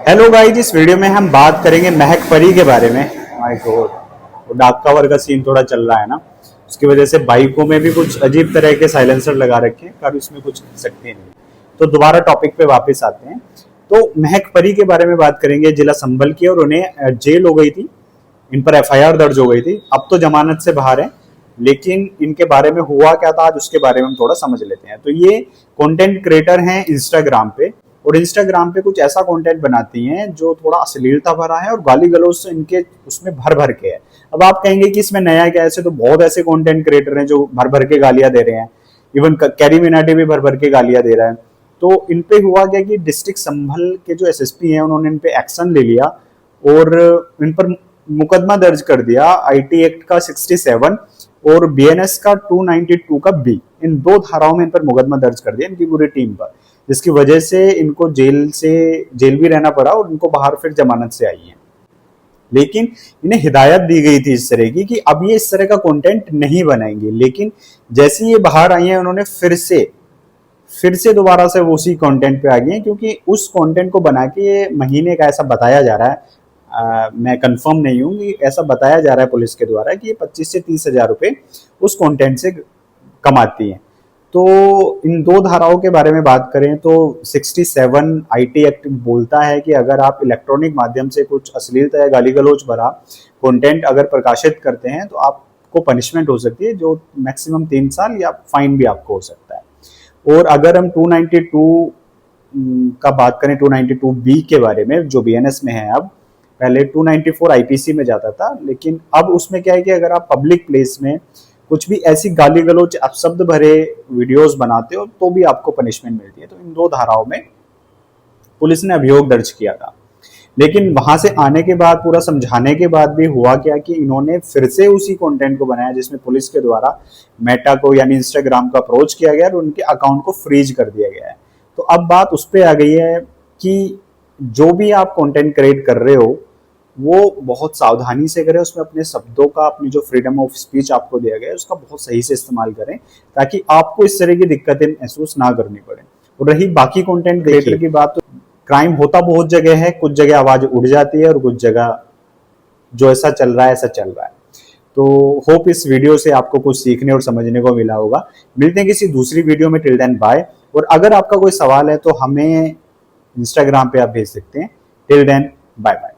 Hello guys, इस video में हम बात करेंगे महक परी के बारे में। माय गॉड, वो डाक कवर का सीन थोड़ा चल रहा है ना, उसकी वजह से बाइकों में भी कुछ अजीब तरह के साइलेंसर लगा रखे हैं, पर उसमें कुछ कर सकते नहीं। तो दोबारा टॉपिक पे वापस आते हैं। तो महक परी के बारे में बात करेंगे। जिला संभल की, और उन्हें जेल हो गई थी, इन पर एफआईआर दर्ज हो गई थी। अब तो जमानत से बाहर है, लेकिन इनके बारे में हुआ क्या था आज उसके बारे में हम थोड़ा समझ लेते हैं। तो ये कंटेंट क्रिएटर हैं इंस्टाग्राम पे, और इंस्टाग्राम पे कुछ ऐसा कंटेंट बनाती हैं जो थोड़ा अश्लीलता भरा है और गाली गलौज से इनके उसमें भर भर के है। अब आप कहेंगे कि इसमें नया क्या है, ऐसे तो बहुत ऐसे कंटेंट क्रिएटर हैं जो भर भर के गालियां दे रहे हैं। इवन कैरी मिनाटी भी भर भर के गालियां दे रहा है। तो इन पे हुआ क्या कि डिस्ट्रिक्ट संभल के जो एसएसपी हैं उन्होंने इन पे एक्शन ले लिया और इन पर मुकदमा दर्ज कर दिया। आईटी एक्ट का 67 और बीएनएस का 292 का बी, इन दो धाराओं में इन पर मुकदमा दर्ज कर दिया इनकी पूरी टीम पर, जिसकी वजह से इनको जेल भी रहना पड़ा और इनको बाहर फिर जमानत से आई है। लेकिन इन्हें हिदायत दी गई थी इस तरह की कि अब ये इस तरह का कंटेंट नहीं बनाएंगे। लेकिन जैसे ये बाहर आई हैं उन्होंने फिर से दोबारा से वो उसी कंटेंट पे आ गई हैं, क्योंकि उस कंटेंट को बना के ये महीने का ऐसा बताया जा रहा है, मैं कंफर्म नहीं हूं कि ऐसा बताया जा रहा है पुलिस के द्वारा कि ये 25 से 30 हजार रुपए उस कंटेंट से कमाती हैं। तो इन दो धाराओं के बारे में बात करें तो 67 आईटी एक्ट बोलता है कि अगर आप इलेक्ट्रॉनिक माध्यम से कुछ अश्लीलता या गाली गलौज भरा कंटेंट अगर प्रकाशित करते हैं तो आपको पनिशमेंट हो सकती है, जो मैक्सिमम 3 साल या फाइन भी आपको हो सकता है। और अगर हम 292 का बात करें, 292 बी के बारे में जो बीएनएस में है, अब पहले 294 आईपीसी में जाता था, लेकिन अब उसमें क्या है कि अगर आप पब्लिक प्लेस में कुछ भी ऐसी गाली गलौज अपशब्द भरे वीडियोस बनाते हो तो भी आपको पनिशमेंट मिलती है। तो इन दो धाराओं में पुलिस ने अभियोग दर्ज किया था। लेकिन वहां से आने के बाद, पूरा समझाने के बाद भी हुआ क्या कि इन्होंने फिर से उसी कंटेंट को बनाया जिसमें पुलिस के द्वारा मेटा को यानी इंस्टाग्राम को अप्रोच किया गया और उनके अकाउंट को फ्रीज कर दिया गया है। तो अब बात उस पर आ गई है कि जो भी आप कंटेंट क्रिएट कर रहे हो वो बहुत सावधानी से करें, उसमें अपने शब्दों का, अपनी जो फ्रीडम ऑफ स्पीच आपको दिया गया है उसका बहुत सही से इस्तेमाल करें, ताकि आपको इस तरह की दिक्कतें महसूस ना करनी पड़े। और रही बाकी कंटेंट क्रिएटर की बात, तो क्राइम होता बहुत जगह है, कुछ जगह आवाज उड़ जाती है और कुछ जगह जो ऐसा चल रहा है ऐसा चल रहा है। तो होप इस वीडियो से आपको कुछ सीखने और समझने को मिला होगा। मिलते हैं किसी दूसरी वीडियो में। Till then bye. और अगर आपका कोई सवाल है तो हमें इंस्टाग्राम पे आप भेज सकते हैं। Till then bye bye.